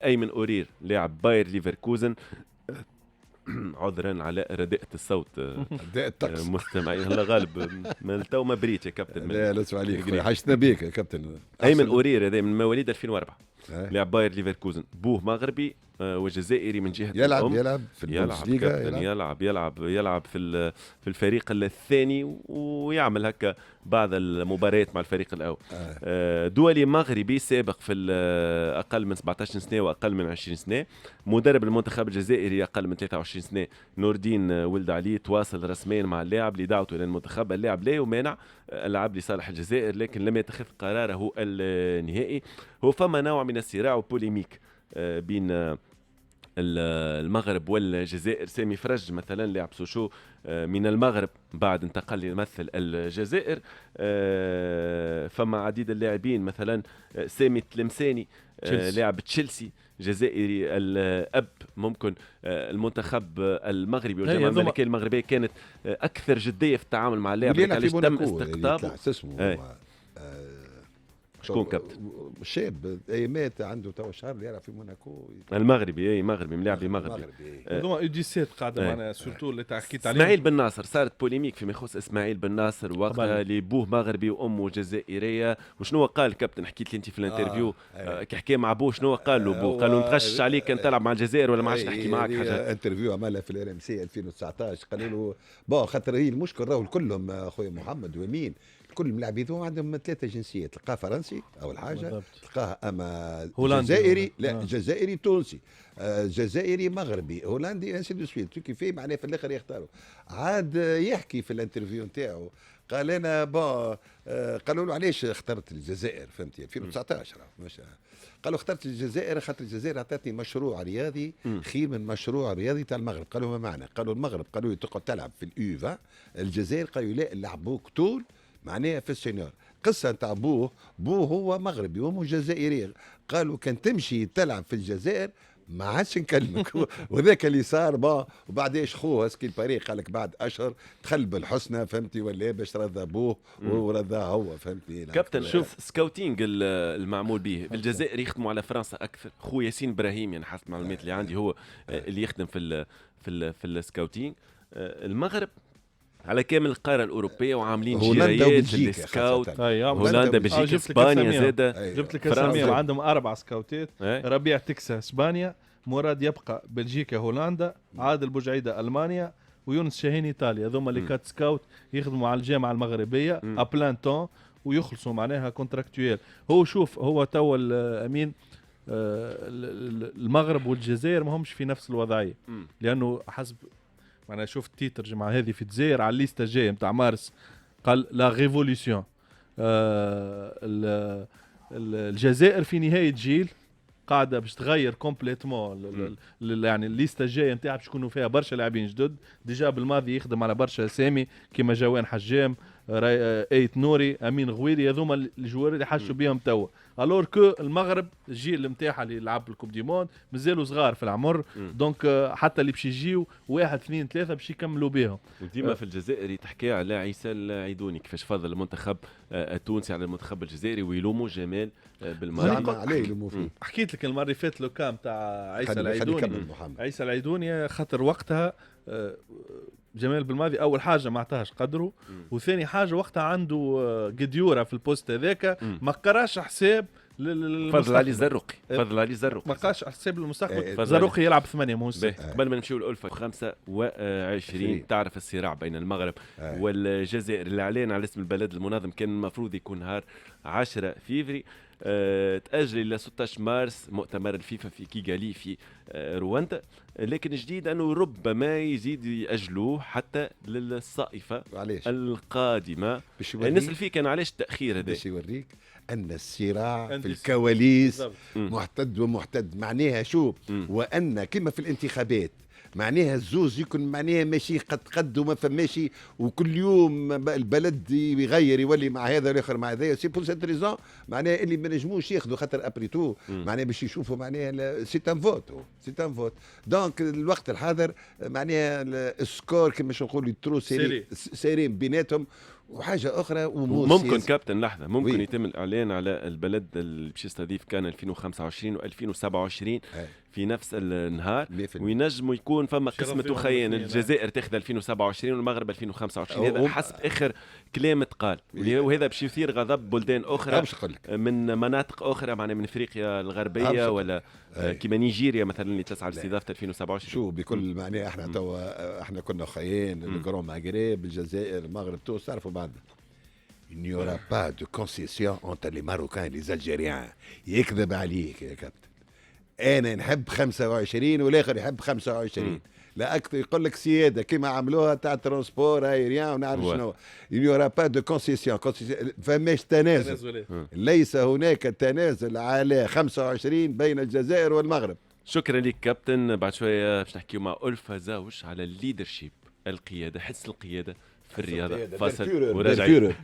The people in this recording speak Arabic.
ايمن اورير لاعب باير ليفركوزن. عذرا على رداءة الصوت رداء الطقس. مستمعين هلا غالب من تو ما بريت يا كابتن. لا لا اسمع عليك حشنا بيك يا كابتن. ايمن اورير هذا من مواليد 2004 لاعب باير ليفركوزن، بوه مغربي وجزائري من جهه يلعب الأم. يلعب في البوندسليغا، يلعب في الفريق الثاني ويعمل هكا بعض المباريات مع الفريق الاول. دولي مغربي سابق في اقل من 17 سنه واقل من 20 سنه. مدرب المنتخب الجزائري اقل من 23 سنه نور الدين ولد علي تواصل رسميا مع اللاعب لدعوته الى المنتخب. اللاعب لا يمانع اللعب لصالح الجزائر لكن لم يتخذ قراره النهائي. هو فما نوع من الصراع وبوليميك بين المغرب والجزائر. سامي فرج مثلا لاعب سوشو من المغرب بعد انتقل يمثل الجزائر. فما عديد اللاعبين مثلا سامي التلمساني لاعب تشيلسي جزائري الأب. ممكن المنتخب المغربي والجامعة الملكية المغربية كانت أكثر جدية في التعامل مع اللاعب علاش تم استقطابه. شكون كابتن؟ شاب ايامات عنده تو شهر يلعب في موناكو المغربي. مغربي ملاعبي مغربي. هذوما اوديسيت قاعده معنا سورتو اللي حكيت عليه. اسماعيل بن ناصر صارت بوليميك فيما يخص اسماعيل بن ناصر وقتها اللي بوه مغربي وامه جزائريه. وشنو قال كابتن؟ حكيت لي انت في الانترفيو كي حكى مع بوه شنو قال له بوه؟ قال له نتغشش عليك كان تلعب مع الجزائر ولا ما عادش نحكي معك حاجه. انترفيو عملها في الار ام سي 2019 قالوا له خاطر هي المشكل راهو كلهم اخويا محمد ومين كل ملاعبين عندهم 3 جنسيات. تلقاه فرنسي اول حاجه، تلقاه اما جزائري لا جزائري تونسي جزائري مغربي هولندي انسي دو سويت كيف معناه في الاخر يختاروا. عاد يحكي في الانترفيو نتاعو قال انا قالوا له علاش اخترت الجزائر فهمتي 2019 مش قالوا اخترت الجزائر خاطر الجزائر اعطتني مشروع رياضي خير من مشروع رياضي تاع المغرب. قالوا ما معنى؟ قالوا المغرب قالوا تقعد تلعب في اليوفا، الجزائر قالوا لا نلعبوك طول معناها في السينيور. قصة نتاع بوه هو مغربي وامه جزائري. قالوا كان تمشي تلعب في الجزائر ما عادش نكلمك. وذاك اللي صار وبعديش خوه اسكي الفريق قال لك بعد اشهر دخل بالحسنى فهمتي ولا باش رضى بوه ورضى هو فهمتي. كابتن شوف سكاوتينج المعمول به في الجزائر يخدموا على فرنسا اكثر. خو ياسين ابراهيم يعني حسب المعلومات اللي عندي هو اللي يخدم في السكاوتينج. المغرب على كامل القاره الاوروبيه وعاملين جرايات للسكاوت. هولندا بلجيكا اسبانيا زاده. جبت لك اسامي عندهم 4 سكاوتات. ربيع تكسا اسبانيا، مراد يبقى بلجيكا هولندا، عادل بوجعيده المانيا، ويونس شاهين ايطاليا. هذوما اللي كات سكاوت يخدموا على الجامعه المغربيه ابلان تون ويخلصوا معناها كونتراكتويل. هو شوف هو تو امين المغرب والجزائر ما همش في نفس الوضعيه لانه حسب أنا شفت تيتر جماعة هذه في الجزائر على الليسته الجايه نتاع مارس قال لا ريفوليسيون. الجزائر في نهايه جيل قاعده باش تغير كومبليتمون يعني الليسته الجايه نتاعها باش يكونوا فيها برشا لاعبين جدد. ديجا بالماضي يخدم على برشا اسامي كيما جوان حجام ايت نوري امين غويري. هذوما الجوار اللي حشوا بيهم توا. الور كو المغرب الجيل نتاعها اللي لعب الكوب دي موند مازالوا صغار في العمر دونك حتى اللي باش يجيو 1 2 3 باش يكملوا بهم. وديما في الجزائر تحكي على عيسى العيدوني كيفاش فضل المنتخب التونسي على المنتخب الجزائري ويلوموا جمال بالماضي. عليه يلوموا فيه. حكيت لك المره اللي فاتت لو كام تاع عيسى العيدوني. عيسى العيدوني خاطر وقتها جمال بالماضي اول حاجه ما عطاهاش قدره وثاني حاجه وقتها عنده قديوره في البوست هذاك ما قراش حساب فضل علي زرقي ما قاش حساب للمستقبل. زرقي يلعب 8 موسم. قبل ما نمشيو للألفة 25 تعرف الصراع بين المغرب والجزائر. الاعلان على اسم البلد المنظم كان المفروض يكون نهار 10 فيفري تأجل إلى 16 مارس مؤتمر الفيفا في كيغالي في رواندا. لكن الجديد أنه ربما يزيد يأجلوه حتى للصائفة القادمة. نسأل فيه كان علاش التأخير هذا؟ باش يوريك أن الصراع في الكواليس محتد معناها شو وأن كما في الانتخابات معناها الزوز يكون معناها ماشي قد وما فماشي وكل يوم البلد يغير يولي مع هذا والاخر مع هذا. سي بور سيت ريزون معناها اللي ما نجموش ياخذوا خاطر ابريتو معناها باش يشوفوا معناها سي ان فوت دونك الوقت الحاضر معناها السكور كما نقولوا ترو سيري بيناتهم وحاجه اخرى ممكن كابتن لحظه ممكن وي. يتم الاعلان على البلد اللي باش يستضيف كان 2025 و2027 في نفس النهار، وينجم يكون فما قسمة وخيان الجزائر تاخذ 2027 والمغرب 2025. هذا حسب اخر كلام تقال، وهذا باش يثير غضب بلدان اخرى من مناطق اخرى، معنا من افريقيا الغربيه ولا كيما نيجيريا مثلا اللي تسعى لاستضافه 2027. شو بكل معنى احنا توا احنا كنا خيان الجرون مغرب الجزائر المغرب تونس تعرفوا بعضنا. Il n'y aura pas de concession entre les Marocains et les Algériens. يكذب عليك يا كابتن. انا نحب 25 والاخر يحب 25. لا اكثر يقول لك سياده كما عملوها تاع ترونسبور ايريان ونعرف شنو. Il n'y aura pas de concession. فماش تنازل. ليس هناك تنازل على 25 بين الجزائر والمغرب. شكرا لك كابتن. بعد شويه باش نحكيو مع ألفة زاوش على الليدرشيب، القياده، حس القياده في الرياضه. فاصل وراجعين.